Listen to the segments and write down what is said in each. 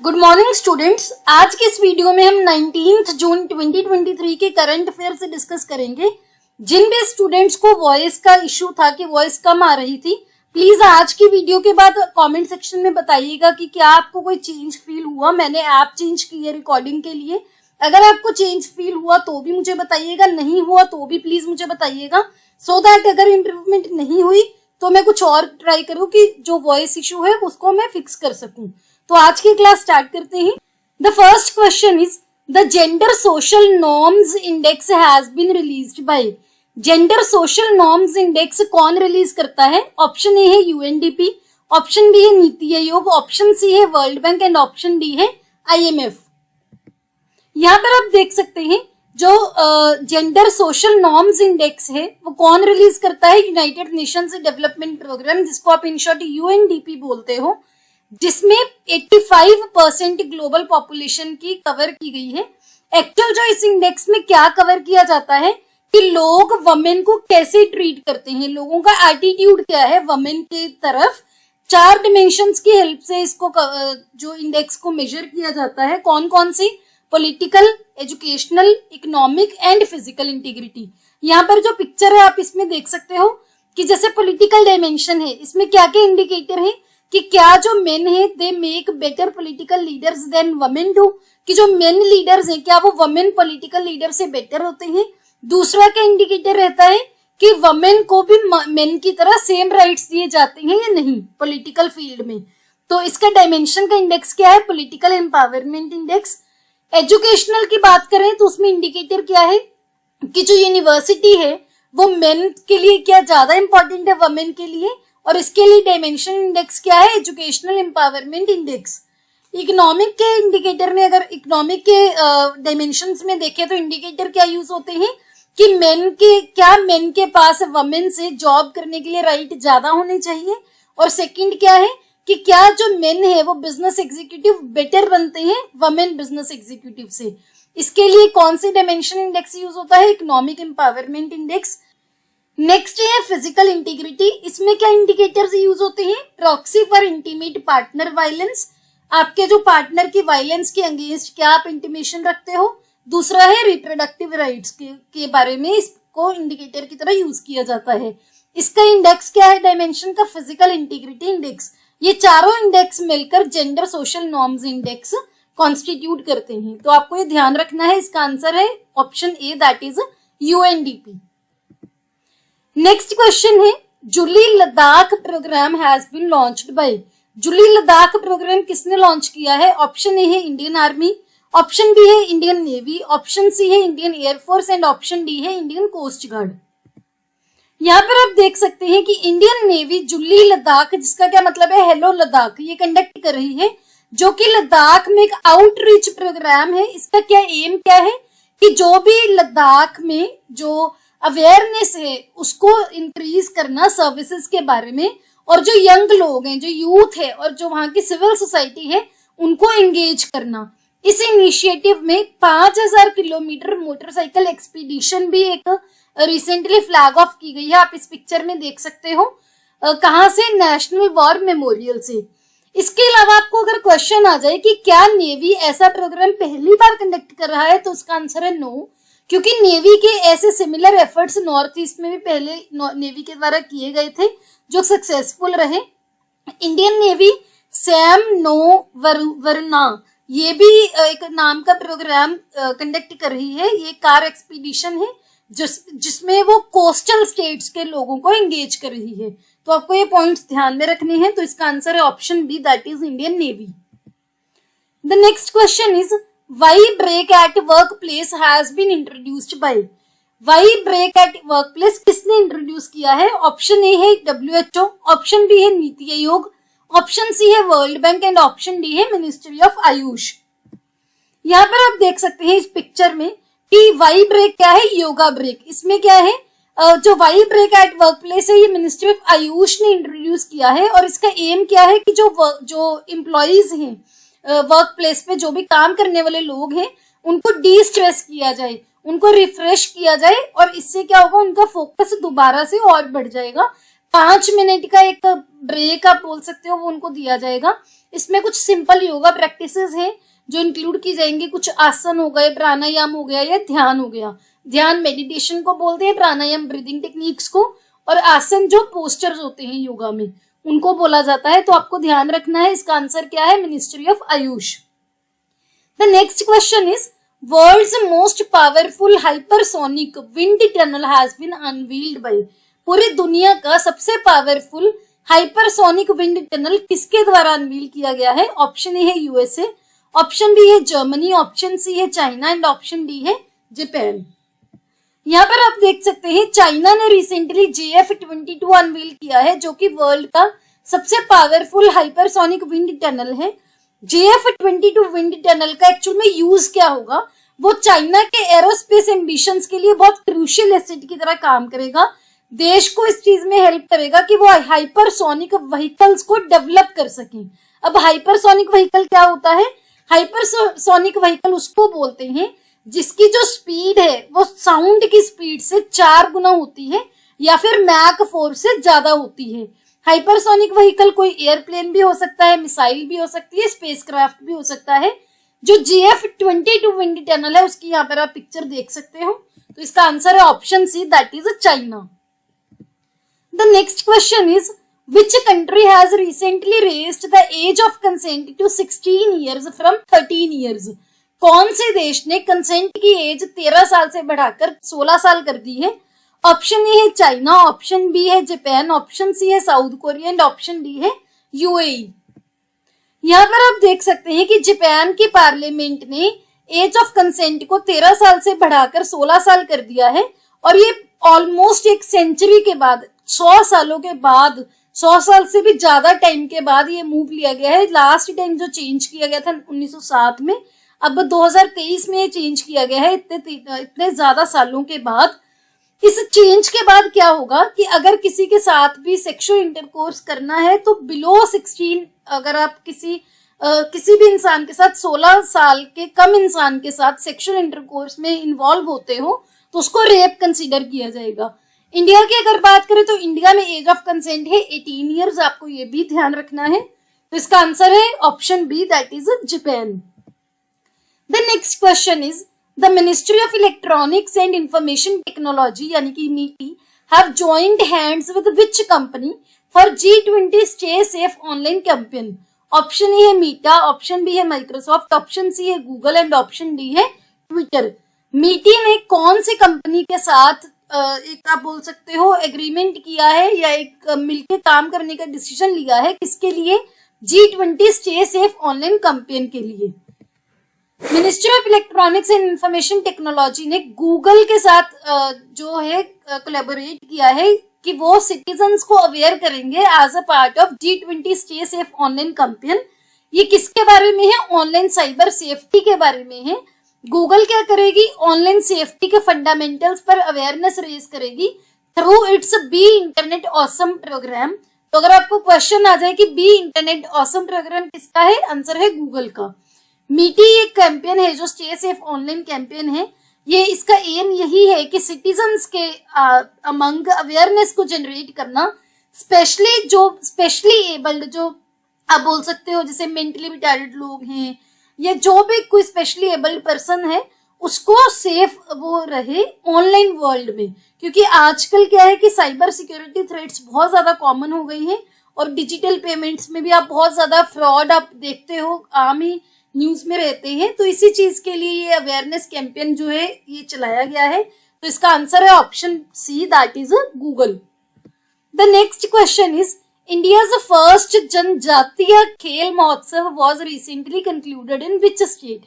Good morning students. आज के इस वीडियो में हम 19 जून 2023 के करंट अफेयर से डिस्कस करेंगे। जिन भी स्टूडेंट्स को वॉइस का इशू था कि वॉइस कम आ रही थी, प्लीज आज की वीडियो के बाद कमेंट सेक्शन में बताइएगा कि क्या आपको कोई चेंज फील हुआ। मैंने ऐप चेंज की है रिकॉर्डिंग के लिए। अगर आपको चेंज फील हुआ तो भी मुझे बताइएगा, नहीं हुआ तो भी प्लीज मुझे बताइएगा, सो दैट अगर इम्प्रूवमेंट नहीं हुई तो मैं कुछ और ट्राई करूँ कि जो वॉइस इशू है उसको मैं फिक्स कर सकूं। तो आज की क्लास स्टार्ट करते हैं। The first question is the gender social norms index has been released by. Gender social norms index कौन रिलीज करता है? ऑप्शन ए है यूएनडीपी, ऑप्शन बी है नीति आयोग, ऑप्शन सी है world bank and option D है IMF. यहाँ पर आप देख सकते हैं जो जेंडर सोशल नॉर्म्स इंडेक्स है वो कौन रिलीज करता है? यूनाइटेड नेशंस डेवलपमेंट प्रोग्राम, जिसको आप इन शॉर्ट यूएनडीपी बोलते हो, जिसमें 85% ग्लोबल पॉपुलेशन की कवर की गई है। एक्चुअल जो इस इंडेक्स में क्या कवर किया जाता है कि लोग वमेन को कैसे ट्रीट करते हैं, लोगों का एटीट्यूड क्या है वमेन के तरफ। 4 डिमेंशंस की हेल्प से इसको जो इंडेक्स को मेजर किया जाता है। कौन कौन सी? Political, educational, economic and physical integrity. यहाँ पर जो पिक्चर है आप इसमें देख सकते हो कि जैसे पॉलिटिकल डायमेंशन है, इसमें क्या क्या इंडिकेटर है कि क्या जो मेन है they make better political leaders than women do, कि जो मेन लीडर्स हैं क्या वो वमेन पॉलिटिकल लीडर से बेटर होते हैं। दूसरा क्या इंडिकेटर रहता है कि वमेन को भी मेन की तरह सेम राइट्स दिए जाते हैं या नहीं पॉलिटिकल फील्ड में। तो इसका डायमेंशन का इंडेक्स क्या है? Political empowerment index. एजुकेशनल की बात करें तो उसमें इंडिकेटर क्या है कि जो यूनिवर्सिटी है वो मेन के लिए क्या ज्यादा इंपॉर्टेंट है वमेन के लिए, और इसके लिए डायमेंशन इंडेक्स क्या है? Educational empowerment index. इकोनॉमिक के इंडिकेटर में अगर इकोनॉमिक के डायमेंशंस में देखें तो इंडिकेटर क्या यूज होते हैं कि मेन के पास वमेन से जॉब करने के लिए राइट ज्यादा होने चाहिए, और सेकंड क्या है कि क्या जो मेन है वो बिजनेस एग्जीक्यूटिव बेटर बनते हैं वमेन बिजनेस एग्जीक्यूटिव से। इसके लिए कौन से डायमेंशन इंडेक्स यूज होता है? Economic empowerment index. नेक्स्ट है फिजिकल इंटीग्रिटी। इसमें क्या इंडिकेटर्स यूज होते हैं? Proxy for intimate partner violence, आपके जो पार्टनर की वायलेंस के अगेंस्ट क्या आप इंटीमेशन रखते हो। दूसरा है रिप्रोडक्टिव राइट्स के बारे में इसको इंडिकेटर की तरह यूज किया जाता है। इसका इंडेक्स क्या है डायमेंशन का? Physical integrity index. ये चारों इंडेक्स मिलकर gender social norms index constitute करते हैं। तो आपको ये ध्यान रखना है। इसका आंसर है option A, that is UNDP. Next question है Julley Ladakh programme has been launched by. Julley Ladakh programme किसने लॉन्च किया है? ऑप्शन ए है इंडियन आर्मी, ऑप्शन बी है इंडियन नेवी, ऑप्शन सी है Indian air force and option D है इंडियन कोस्ट गार्ड। यहाँ पर आप देख सकते हैं कि इंडियन नेवी जुली लद्दाख, जिसका क्या मतलब है हेलो लद्दाख, ये कंडक्ट कर रही है, जो कि लद्दाख में एक आउटरीच प्रोग्राम है। इसका क्या एम क्या है कि जो भी लद्दाख में जो अवेयरनेस है उसको इंक्रीज करना सर्विसेज के बारे में, और जो यंग लोग हैं, जो यूथ है और जो वहां की सिविल सोसाइटी है उनको एंगेज करना। इस इनिशिएटिव में 5000 किलोमीटर मोटरसाइकिल एक्सपीडिशन भी एक रिसेंटली फ्लैग ऑफ की गई है। आप इस पिक्चर में देख सकते हो कहां से? नेशनल वॉर मेमोरियल से। इसके अलावा आपको अगर क्वेश्चन आ जाए कि क्या नेवी ऐसा प्रोग्राम पहली बार कंडक्ट कर रहा है, तो उसका आंसर है नो, क्योंकि नेवी के ऐसे सिमिलर एफर्ट्स नॉर्थ ईस्ट में भी पहले नेवी के द्वारा किए गए थे जो सक्सेसफुल रहे। इंडियन नेवी सैम नो वरना ये भी एक नाम का प्रोग्राम कंडक्ट कर रही है। ये कार एक्सपीडिशन है जिसमें वो कोस्टल स्टेट्स के लोगों को एंगेज कर रही है। तो आपको ये पॉइंट्स ध्यान में रखने हैं। तो इसका आंसर है option B, that is Indian Navy. The next question is why break at work place has been introduced by. Why break at work place किसने इंट्रोड्यूस किया है? ऑप्शन ए है WHO, ऑप्शन बी है NITI Aayog, option C है world bank and option D है ministry of Ayush. यहाँ पर आप देख सकते हैं इस पिक्चर में कि वाई ब्रेक क्या है? Yoga break. इसमें क्या है जो Y break at work place है ये मिनिस्ट्री ऑफ आयुष ने इंट्रोड्यूस किया है, और इसका एम क्या है कि जो एम्प्लॉइज हैं वर्क प्लेस पे, जो भी काम करने वाले लोग हैं, उनको डी स्ट्रेस किया जाए, उनको रिफ्रेश किया जाए, और इससे क्या होगा उनका फोकस दोबारा से और बढ़ जाएगा, 5 मिनट का एक ब्रेक आप बोल सकते हो वो उनको दिया जाएगा। इसमें कुछ सिंपल योगा प्रैक्टिसेस हैं जो इंक्लूड की जाएंगी। कुछ आसन हो गए, प्राणायाम हो गया या ध्यान हो गया। ध्यान मेडिटेशन को बोलते हैं, प्राणायाम ब्रीदिंग टेक्निक्स को, और आसन जो पोस्चर्स होते हैं योगा में उनको बोला जाता है। तो आपको ध्यान रखना है। इसका आंसर क्या है? Ministry of AYUSH. The next question is world's most powerful hypersonic wind tunnel has been unveiled by. पूरी दुनिया का सबसे पावरफुल हाइपरसोनिक विंड टनल किसके द्वारा अनवील किया गया है? ऑप्शन ए है यूएसए, ऑप्शन बी है जर्मनी, ऑप्शन सी है चाइना एंड ऑप्शन डी है जापान। यहाँ पर आप देख सकते हैं चाइना ने रिसेंटली JF-22 अनवील किया है जो कि वर्ल्ड का सबसे पावरफुल हाइपरसोनिक विंड टनल है। JF-22 विंड टनल का एक्चुअल में यूज क्या होगा? वो चाइना के एरोस्पेस एम्बिशंस के लिए बहुत क्रूशियल एसेट की तरह काम करेगा। देश को इस चीज में हेल्प करेगा कि वो हाइपरसोनिक व्हीकल्स को डेवलप कर सकें। अब हाइपरसोनिक व्हीकल क्या होता है? हाइपरसोनिक व्हीकल उसको बोलते हैं जिसकी जो स्पीड है वो साउंड की स्पीड से 4 गुना होती है या फिर मैक 4 से ज्यादा होती है। हाइपरसोनिक व्हीकल कोई एयरप्लेन भी हो सकता है, मिसाइल भी हो सकती है, स्पेसक्राफ्ट भी हो सकता है। जो JF-22 विंड टनल है उसकी यहाँ पर आप पिक्चर देख सकते हो। तो इसका आंसर है option C, that is China. The next question is which country has recently raised the age of consent to 16 years from 13 years? कौन से देश ने कंसेंट की एज 13 साल से बढ़ाकर 16 साल कर दी है? ऑप्शन ए है चाइना, ऑप्शन बी है जापान, ऑप्शन सी है south Korea and option D है यूएई। यहाँ पर आप देख सकते हैं कि जापान की पार्लियामेंट ने एज ऑफ कंसेंट को 13 साल से बढ़ाकर 16 साल कर दिया है और ये ऑलमोस्ट एक सेंचुरी के बाद, 100 सालों के बाद, 100 साल से भी ज्यादा टाइम के बाद ये मूव लिया गया है। लास्ट टाइम जो चेंज किया गया था 1907 में, अब 2023 में चेंज किया गया है। इतने ज्यादा सालों के बाद इस चेंज के बाद क्या होगा कि अगर किसी के साथ भी सेक्सुअल इंटरकोर्स करना है तो बिलो 16, अगर आप किसी भी इंसान के साथ 16 साल के कम इंसान के साथ सेक्सुअल इंटरकोर्स में इन्वॉल्व होते हो तो उसको रेप कंसीडर किया जाएगा। इंडिया की अगर बात करें तो इंडिया में एज ऑफ कंसेंट है 18 इयर्स। आपको ये भी ध्यान रखना है। तो इसका आंसर है option B, that is Japan. The next question is the ministry of electronics and information technology यानी कि MeitY have joined hands with which company for G20 stay safe online campaign? Option A है Meta, option B है Microsoft, option C है Google and option D है Twitter. MeitY ने कौन सी company के साथ एक आप बोल सकते हो एग्रीमेंट किया है या एक मिलकर काम करने का डिसीजन लिया है? किसके लिए? G20 stay safe online campaign के लिए। Ministry of electronics and information technology ने गूगल के साथ जो है कोलैबोरेट किया है कि वो सिटीजन्स को अवेयर करेंगे as a part of G20 stay safe online campaign. ये किसके बारे में है? ऑनलाइन साइबर सेफ्टी के बारे में है। गूगल क्या करेगी? ऑनलाइन सेफ्टी के फंडामेंटल्स पर अवेयरनेस रेज करेगी through its be internet awesome program. तो अगर आपको क्वेश्चन आ जाए कि बी इंटरनेट ऑसम प्रोग्राम किसका है, आंसर है गूगल का। मीटी एक कैंपेन है जो स्टे सेफ ऑनलाइन कैंपेन है। ये इसका एम यही है कि सिटीजन्स के अमंग अवेयरनेस को जनरेट करना, स्पेशली एबल्ड जो आप बोल सकते हो जैसे मेंटली रिटार्डेड लोग हैं या जो भी कोई स्पेशली एबल्ड पर्सन है उसको सेफ वो रहे ऑनलाइन वर्ल्ड में। क्योंकि आजकल क्या है कि साइबर सिक्योरिटी थ्रेट्स बहुत ज्यादा कॉमन हो गई हैं और डिजिटल पेमेंट्स में भी आप बहुत ज्यादा फ्रॉड आप देखते हो, आम ही न्यूज में रहते हैं। तो इसी चीज के लिए ये अवेयरनेस कैंपेन जो है ये चलाया गया है। तो इसका आंसर है option C, that is Google. The next question is India's first जनजातीय खेल महोत्सव was recently concluded in which state?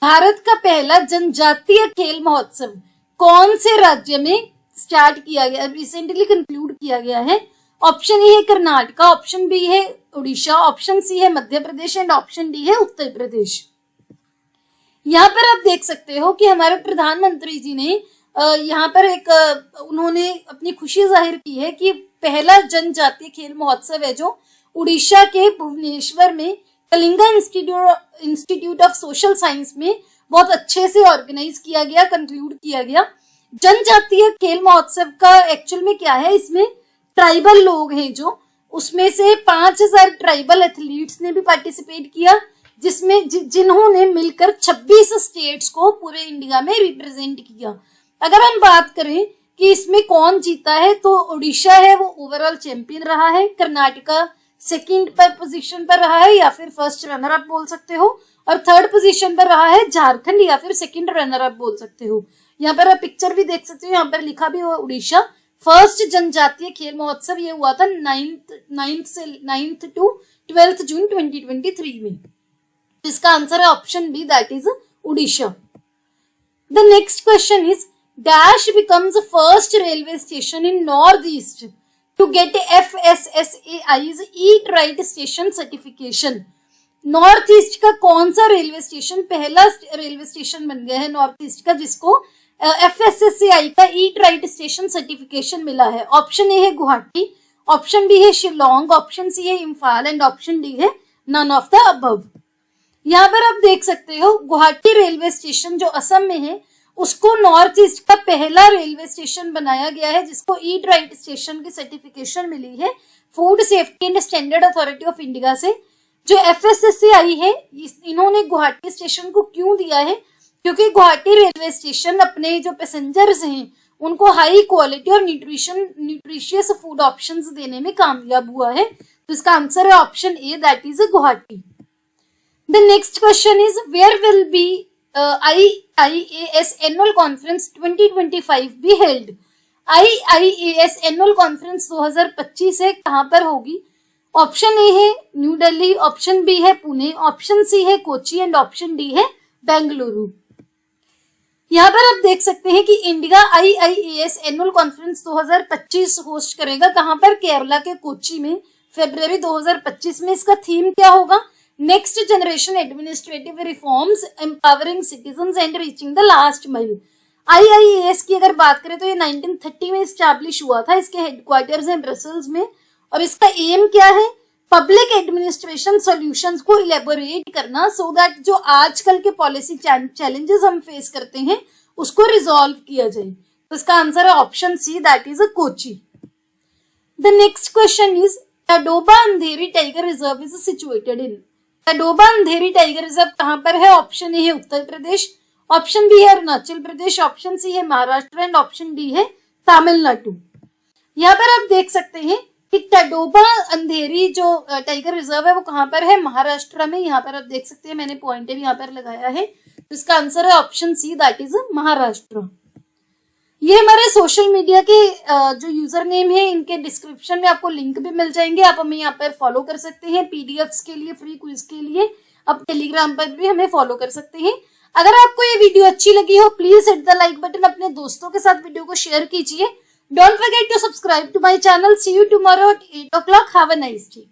Bharat का पहला जनजातीय खेल महोत्सव कौन से राज्य में स्टार्ट किया गया, रिसेंटली कंक्लूड किया गया है? ऑप्शन ए है कर्नाटका, ऑप्शन बी है उड़ीसा, ऑप्शन सी है Madhya Pradesh and option D है उत्तर प्रदेश। यहाँ पर आप देख सकते हो कि हमारे प्रधानमंत्री जी ने यहाँ पर उन्होंने अपनी खुशी जाहिर की है कि पहला जनजातीय खेल महोत्सव है जो उड़ीसा के भुवनेश्वर में Kalinga institute of social science में बहुत अच्छे से ऑर्गेनाइज किया गया, कंक्लूड किया गया। जनजातीय खेल महोत्सव का एक्चुअल में क्या है, इसमें ट्राइबल लोग हैं जो, उसमें से 5000 ट्राइबल एथलीट्स ने भी पार्टिसिपेट किया, जिसमें जिन्होंने मिलकर 26 स्टेट्स को पूरे इंडिया में रिप्रेजेंट किया। अगर हम बात करें कि इसमें कौन जीता है, तो उड़ीसा है वो ओवरऑल चैंपियन रहा है, कर्नाटका सेकंड पर पोजीशन पर रहा है या फिर फर्स्ट रनर अप बोल सकते हो, और थर्ड पोजीशन पर रहा है झारखंड या फिर सेकंड रनर अप बोल सकते हो। यहाँ पर आप पिक्चर भी देख सकते हो, यहाँ पर लिखा भी हुआ उड़ीसा। फर्स्ट जनजातीय खेल महोत्सव ये हुआ था 9th to 12th जून 2023 में। इसका आंसर है option B, that is Odisha. The next question is dash becomes first railway station in north east to get FSSAI's eat right station certification. North east का कौन सा रेलवे स्टेशन पहला railway station बन गया है नॉर्थ ईस्ट का, जिसको FSSAI का ईट राइट स्टेशन सर्टिफिकेशन मिला है? ऑप्शन ए है गुवाहाटी, ऑप्शन बी है शिलोंग, ऑप्शन सी है इम्फाल एंड ऑप्शन डी है नन ऑफ द अबव। यहाँ पर आप देख सकते हो गुवाहाटी रेलवे स्टेशन जो असम में है, उसको नॉर्थ ईस्ट का पहला रेलवे स्टेशन बनाया गया है, जिसको ईट राइट स्टेशन की सर्टिफिकेशन मिली है food safety and standard authority of India से। जो FSSAI है, इन्होंने गुवाहाटी स्टेशन को क्यों दिया है? क्योंकि गुवाहाटी रेलवे स्टेशन अपने जो पैसेंजर्स हैं उनको हाई क्वालिटी और न्यूट्रिशियस फूड ऑप्शंस देने में कामयाब हुआ है। तो इसका आंसर है option A, that is Guwahati. The next question is where will be IIAS annual conference 2025 be held? IIAS annual conference 2025 है, कहां पर होगी? ऑप्शन ए है न्यू दिल्ली, ऑप्शन बी है पुणे, ऑप्शन सी है कोची एंड ऑप्शन डी है बेंगलुरु। यहाँ पर आप देख सकते हैं कि India IIAS annual conference 2025 host करेगा, कहां पर? केरला के कोची में, फरवरी 2025 में। इसका थीम क्या होगा? Next generation administrative reforms, empowering citizens and reaching the last mile. IIAS की अगर बात करें तो ये 1930 में स्टैब्लिश हुआ था, इसके हेडक्वार्टर्स हैं ब्रसल्स में, और इसका एम क्या है? पब्लिक एडमिनिस्ट्रेशन सॉल्यूशंस को इलेबोरेट करना, सो दैट जो आजकल के पॉलिसी चैलेंजेस हम फेस करते हैं उसको रिजॉल्व किया जाए। तो इसका आंसर है option C, that is Kochi. The next question is Tadoba Andheri tiger reserve is situated in? Tadoba Andheri tiger reserve कहां पर है? ऑप्शन ए है उत्तर प्रदेश, ऑप्शन बी है अरुणाचल प्रदेश, ऑप्शन सी है महाराष्ट्र एंड ऑप्शन डी है तमिलनाडु। यहाँ पर आप देख सकते हैं कि तडोबा अंधेरी जो टाइगर रिजर्व है वो कहां पर है? महाराष्ट्र में। यहाँ पर आप देख सकते हैं मैंने पॉइंट भी यहाँ पर लगाया है, तो इसका आंसर है option C, that is Maharashtra. ये हमारे सोशल मीडिया के जो यूजर नेम है, इनके डिस्क्रिप्शन में आपको लिंक भी मिल जाएंगे, आप हमें यहाँ पर फॉलो कर सकते हैं PDFs के लिए, फ्री क्विज के लिए। आप टेलीग्राम पर भी हमें फॉलो कर सकते हैं। अगर आपको ये वीडियो अच्छी लगी हो, please hit the like button, अपने दोस्तों के साथ वीडियो को शेयर कीजिए। Don't forget to subscribe to my channel. See you tomorrow at 8 o'clock. Have a nice day.